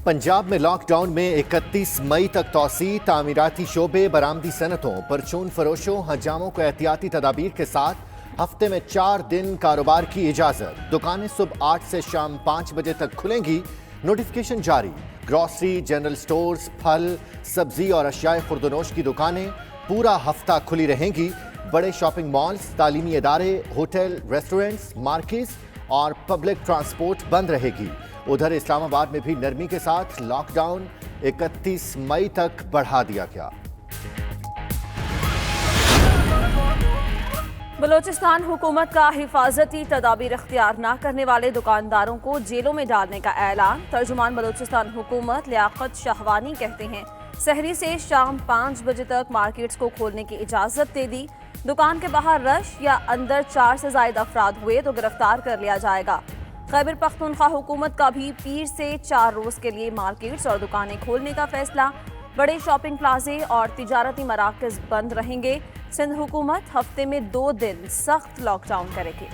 पंजाब में लॉकडाउन में 31 मई तक तौसी, तामीराती शोबे, बरामदी सनतों, परचून फरोशों, हजामों को एहतियाती तदाबीर के साथ हफ्ते में 4 दिन कारोबार की इजाजत। दुकानें सुबह 8 से शाम 5 बजे तक खुलेंगी, नोटिफिकेशन जारी। ग्रॉसरी, जनरल स्टोर्स, फल, सब्जी और अशियाए खुर्दनोश की दुकानें पूरा हफ्ता खुली रहेंगी। बड़े शॉपिंग मॉल्स, तालीमी इदारे, होटल, रेस्टोरेंट्स, मार्केट्स और पब्लिक ट्रांसपोर्ट बंद रहेगी। उधर इस्लामाबाद में भी नरमी के साथ लॉकडाउन 31 मई तक बढ़ा दिया गया। बलोचिस्तान हुकूमत का हिफाजती तदाबीर इख्तियार न करने वाले दुकानदारों को जेलों में डालने का ऐलान। तर्जुमान बलोचिस्तान हुकूमत लियाकत शाहवानी कहते हैं, सहरी से शाम 5 बजे तक मार्केट्स को खोलने की इजाजत दे दी। दुकान के बाहर रश या अंदर 4 से ज्यादा अफराद हुए तो गिरफ्तार कर लिया जाएगा। खैबर पख्तूनख्वा हुकूमत का भी पीर से 4 रोज के लिए मार्केट्स और दुकानें खोलने का फैसला। बड़े शॉपिंग प्लाजे और तिजारती मराकज बंद रहेंगे। सिंध हुकूमत हफ्ते में 2 दिन सख्त लॉकडाउन करेगी।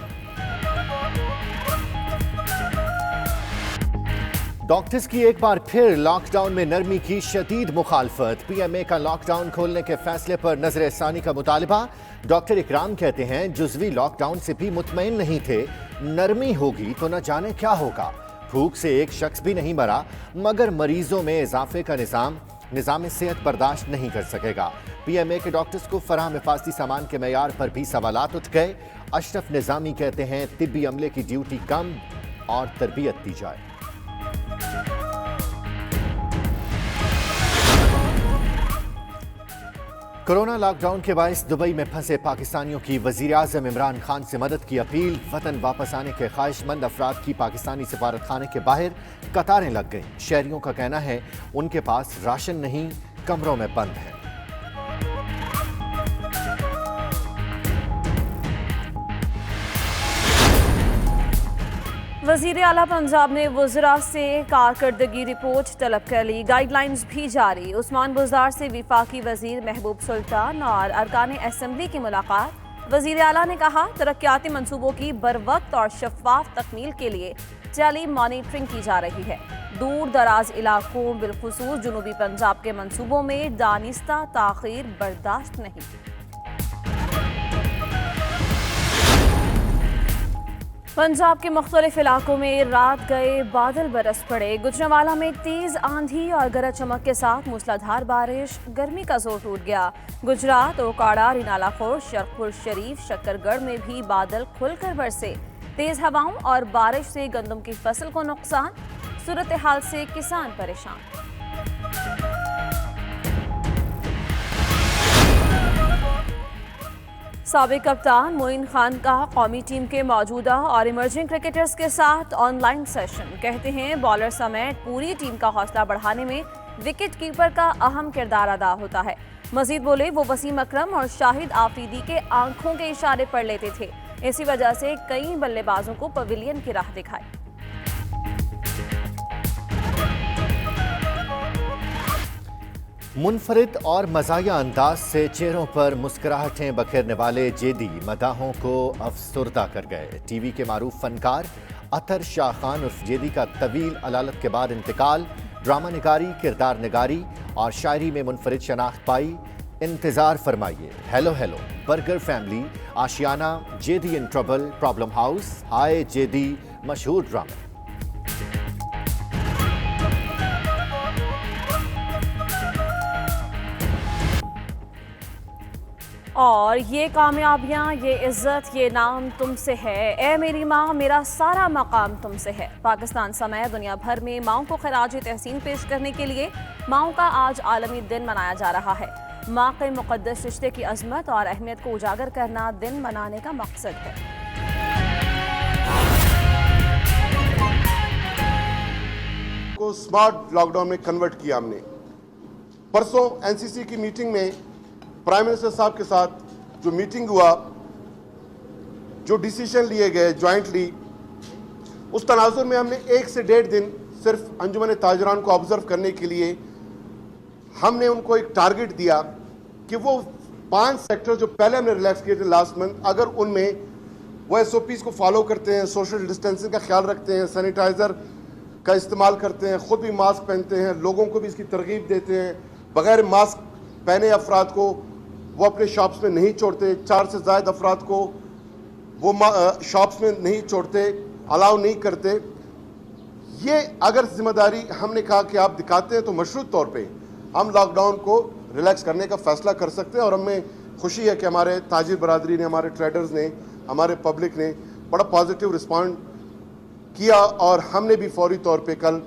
डॉक्टर्स की एक बार फिर लॉकडाउन में नरमी की शदीद मुखालफत। पीएमए का लॉकडाउन खोलने के फैसले पर नजर-ए-सानी का मुतालबा। डॉक्टर इकराम कहते हैं, जुज़वी लॉकडाउन से भी मुतमईन नहीं थे, नरमी होगी तो न जाने क्या होगा। भूख से एक शख्स भी नहीं मरा, मगर मरीजों में इजाफे का निज़ाम सेहत बर्दाश्त नहीं कर सकेगा। पीएमए के डॉक्टर्स को फराहम हिफाजती सामान के मयार पर भी सवालात उठ गए। अशरफ निज़ामी कहते हैं, तिब्बी अमले की ड्यूटी कम और तरबियत दी जाए। कोरोना लॉकडाउन के बायस दुबई में फंसे पाकिस्तानियों की वजीर आज़म इमरान खान से मदद की अपील। वतन वापस आने के ख्वाहिशमंद अफराद की पाकिस्तानी सफारत खाने के बाहर कतारें लग गईं। शहरियों का कहना है, उनके पास राशन नहीं, कमरों में बंद है। वज़ीर आला पंजाब ने वज़रा से कारकर्दगी रिपोर्ट तलब कर ली। गाइडलाइंस भी जारी। उस्मान बुज़दार से वफाकी वज़ीर महबूब सुल्तान और अरकान असम्बली की मुलाकात। वज़ीर आला ने कहा, तरक्याती मंसूबों की बरवक्त और शफाफ तकमील के लिए टेली मॉनिटरिंग की जा रही है। दूर दराज इलाकों बिलखुसूस जनूबी पंजाब के मंसूबों में दानिस्ता ताख़ीर बर्दाश्त नहीं। पंजाब के मुख्तलिफ इलाकों में रात गए बादल बरस पड़े। गुजरांवाला में तेज आंधी और गरज चमक के साथ मूसलाधार बारिश, गर्मी का जोर टूट गया। गुजरात, ओकाड़ा, रिनाला खोर, शरखपुर शरीफ, शक्करगढ़ में भी बादल खुलकर बरसे। तेज हवाओं और बारिश से गंदम की फसल को नुकसान, सूरत हाल से किसान परेशान। साबिक कप्तान मोइन खान का कौमी टीम के मौजूदा और इमर्जिंग क्रिकेटर्स के साथ ऑनलाइन सेशन। कहते हैं, बॉलर समेत पूरी टीम का हौसला बढ़ाने में विकेट कीपर का अहम किरदार अदा होता है। मजीद बोले, वो वसीम अकरम और शाहिद आफरीदी के आंखों के इशारे पढ़ लेते थे। इसी वजह से कई बल्लेबाजों को पवेलियन की राह दिखाई। मुनफरिद और मज़ाया अंदाज से चेहरों पर मुस्कुराहटें बखेरने वाले जेदी मदाहों को अफसुर्दा कर गए। टीवी के मारूफ फनकार अतर शाह खान उर्फ जेदी का तवील अलालत के बाद इंतकाल। ड्रामा निगारी, किरदार निगारी और शायरी में मुनफरिद शनाख्त पाई। इंतजार फरमाइए hello hello, burger family, Aashiyana, जेदी in trouble, problem house, hi जेदी मशहूर ड्रामे। और ये कामयाबियाँ, ये इज्जत, ये नाम तुमसे है। ए मेरी माँ, मेरा सारा मकाम तुमसे है। पाकिस्तान समेत दुनिया भर में माँओं को खराज तहसीन पेश करने के लिए माँओं का आज आलमी दिन मनाया जा रहा है। माँ के मुक़द्दस रिश्ते की अजमत और अहमियत को उजागर करना दिन मनाने का मकसद है। को स्मार्ट लॉकडाउन में कन्वर्ट किया हमने। परसों एनसीसी की मीटिंग में प्राइम मिनिस्टर साहब के साथ जो मीटिंग हुआ, जो डिसीजन लिए गए जॉइंटली, उस तनाजुर में हमने 1 से 1.5 दिन सिर्फ अंजुमन ताजरान को ऑब्जर्व करने के लिए हमने उनको एक टारगेट दिया कि वो 5 सेक्टर जो पहले हमने रिलैक्स किए थे लास्ट मंथ, अगर उनमें वो SOPs को फॉलो करते हैं, सोशल डिस्टेंसिंग का ख्याल रखते हैं, सैनिटाइजर का इस्तेमाल करते हैं, खुद भी मास्क पहनते हैं, लोगों को भी इसकी तरगीब देते हैं। बगैर मास्क पहने अफराद को वो अपने शॉप्स में नहीं छोड़ते, 4 से ज़ायद अफराद को वो शॉप्स में नहीं छोड़ते, अलाउ नहीं करते। ये अगर जिम्मेदारी हमने कहा कि आप दिखाते हैं तो मशरूत तौर पे हम लॉकडाउन को रिलैक्स करने का फ़ैसला कर सकते हैं। और हमें खुशी है कि हमारे ताजिर बरादरी ने, हमारे ट्रेडर्स ने, हमारे पब्लिक ने बड़ा पॉजिटिव रिस्पॉन्ड किया और हमने भी फौरी तौर पे कल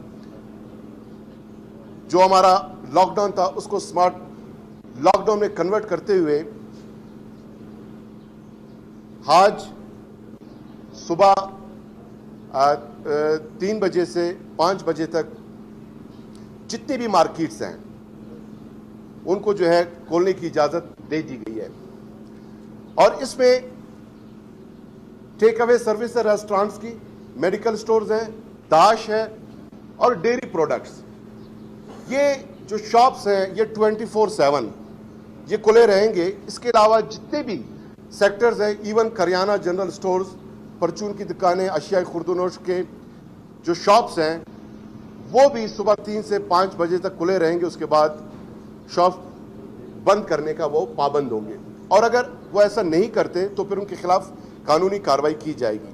जो हमारा लॉकडाउन था उसको स्मार्ट लॉकडाउन में कन्वर्ट करते हुए आज सुबह 3 बजे से 5 बजे तक जितनी भी मार्केट्स हैं उनको जो है खोलने की इजाज़त दे दी गई है। और इसमें टेक अवे सर्विस है, रेस्टोरेंट्स की, मेडिकल स्टोर्स हैं, दाश है और डेयरी प्रोडक्ट्स। ये जो शॉप्स हैं ये 24/7 ये खुले रहेंगे। इसके अलावा जितने भी सेक्टर्स हैं, इवन करियाना, जनरल स्टोर्स, परचून की दुकानें, अशिया खुर्दनोश के जो शॉप्स हैं वो भी सुबह 3 से 5 बजे तक खुले रहेंगे। उसके बाद शॉप बंद करने का वो पाबंद होंगे और अगर वो ऐसा नहीं करते तो फिर उनके खिलाफ कानूनी कार्रवाई की जाएगी।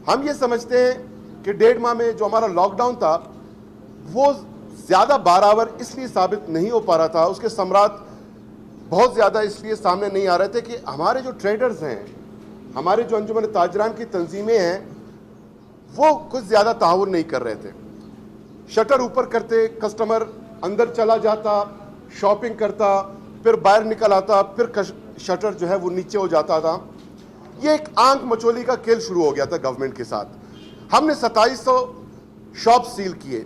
हम ये समझते हैं कि 1.5 माह में जो हमारा लॉकडाउन था वो ज़्यादा बारावर इसलिए साबित नहीं हो पा रहा था, उसके समरात बहुत ज़्यादा इसलिए सामने नहीं आ रहे थे कि हमारे जो ट्रेडर्स हैं, हमारे जो अंजुमन ताजरान की तंजीमें हैं वो कुछ ज़्यादा ताउन नहीं कर रहे थे। शटर ऊपर करते, कस्टमर अंदर चला जाता, शॉपिंग करता, फिर बाहर निकल आता, फिर शटर जो है वो नीचे हो जाता था। ये एक आंख मचोली का खेल शुरू हो गया था गवर्नमेंट के साथ। हमने 2700 शॉप सील किए,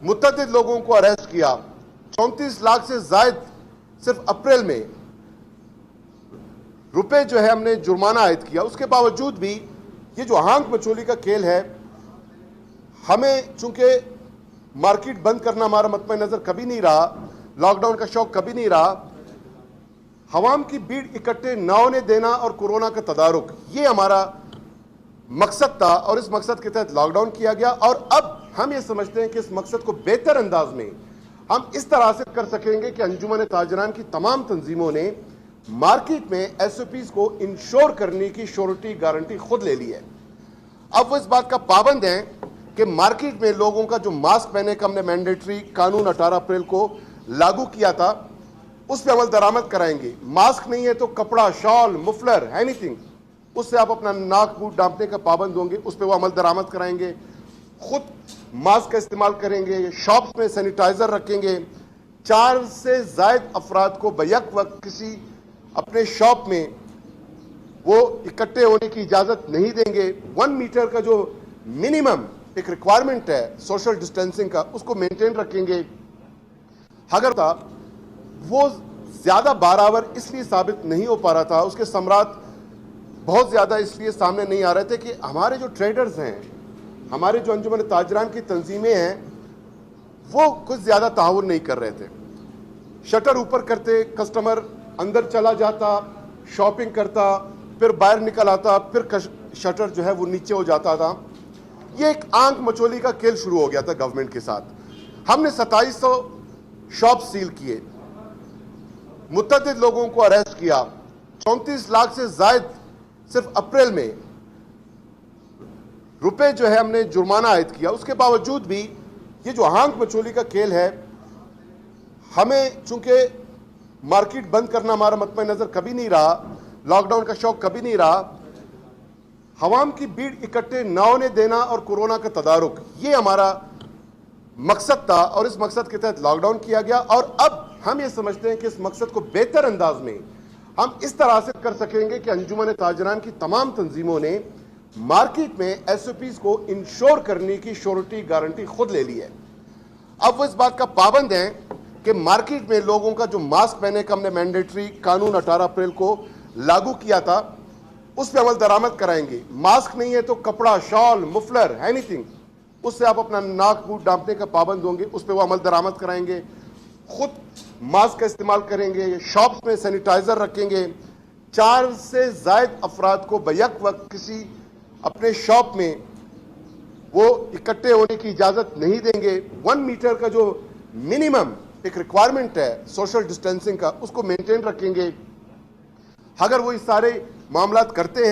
मुतअद्दिद लोगों को अरेस्ट किया, 34 लाख से जायद सिर्फ अप्रैल में रुपए जो है हमने जुर्माना आयद किया। उसके बावजूद भी ये जो आंख मचोली का खेल है, हमें चूंकि मार्केट बंद करना हमारा मतमे नजर कभी नहीं रहा, लॉकडाउन का शौक कभी नहीं रहा, हवाम की भीड़ इकट्ठे न होने देना और कोरोना का तदारुक, ये हमारा मकसद था और इस मकसद के तहत लॉकडाउन किया गया। और अब हम ये समझते हैं कि इस मकसद को बेहतर अंदाज में हम इस तरह से कर सकेंगे कि अंजुमन ताजरान की तमाम तंजीमों ने मार्केट में SOPs को इंश्योर करने की श्योरिटी गारंटी खुद ले ली है। अब वो इस बात का पाबंद है कि मार्केट में लोगों का जो मास्क पहने का हमने मैंडेटरी कानून 18 अप्रैल को लागू किया था उस पर अमल दरामद कराएंगे। मास्क नहीं है तो कपड़ा, शॉल, मुफलर, एनीथिंग, उससे आप अपना नाक मुंह ढांपने का पाबंद होंगे, उस पर वो अमल दरामद कराएंगे। खुद मास्क का इस्तेमाल करेंगे, शॉप्स में सैनिटाइजर रखेंगे, 4 से जायद अफराद को बैक वक्त किसी अपने शॉप में वो इकट्ठे होने की इजाजत नहीं देंगे। 1 मीटर का जो मिनिमम एक रिक्वायरमेंट है सोशल डिस्टेंसिंग का, उसको मेंटेन रखेंगे। अगर था वो ज्यादा बारावर इसलिए साबित नहीं हो पा रहा था, उसके समरात बहुत ज्यादा इसलिए सामने नहीं आ रहे थे कि हमारे जो ट्रेडर्स हैं, हमारे जो अंजुमन ताजरान की तंजीमें हैं वो कुछ ज्यादा ताउन नहीं कर रहे थे। शटर ऊपर करते, कस्टमर अंदर चला जाता, शॉपिंग करता, फिर बाहर निकल आता, फिर शटर जो है वो नीचे हो जाता था। ये एक आंख मचोली का खेल शुरू हो गया था गवर्नमेंट के साथ। हमने 2700 शॉप सील किए, मुतअद्दिद लोगों को अरेस्ट किया, 34 लाख से जायद सिर्फ अप्रैल में रुपए जो है हमने जुर्माना आयद किया। उसके बावजूद भी ये जो आंख मचोली का खेल है, हमें चूंकि मार्केट बंद करना हमारा मतमे नजर कभी नहीं रहा, लॉकडाउन का शौक कभी नहीं रहा, हवाम की भीड़ इकट्ठे न होने देना और कोरोना का तदारुक, ये हमारा मकसद था और इस मकसद के तहत लॉकडाउन किया गया। और अब हम ये समझते हैं कि इस मकसद को बेहतर अंदाज में हम इस तरह से कर सकेंगे कि अंजुमन ताजरान की तमाम तंजीमों ने मार्केट में SOPs को इंश्योर करने की श्योरिटी गारंटी खुद ले ली है। अब वो इस बात का पाबंद है कि मार्केट में लोगों का जो मास्क पहने का हमने मैंडेटरी कानून 18 अप्रैल को लागू किया था उस पर अमल दरामद कराएंगे। मास्क नहीं है तो कपड़ा, शॉल, मुफलर, एनीथिंग, उससे आप अपना नाक मुंह ढांपने का पाबंद होंगे, उस पर वो अमल दरामद कराएंगे। खुद मास्क का इस्तेमाल करेंगे, शॉप्स में सैनिटाइजर रखेंगे, 4 से जायद अफराद को बैक वक्त किसी अपने शॉप में वो इकट्ठे होने की इजाजत नहीं देंगे। 1 मीटर का जो मिनिमम एक रिक्वायरमेंट है सोशल डिस्टेंसिंग का, उसको मेंटेन रखेंगे। अगर वो इस सारे मामलात करते हैं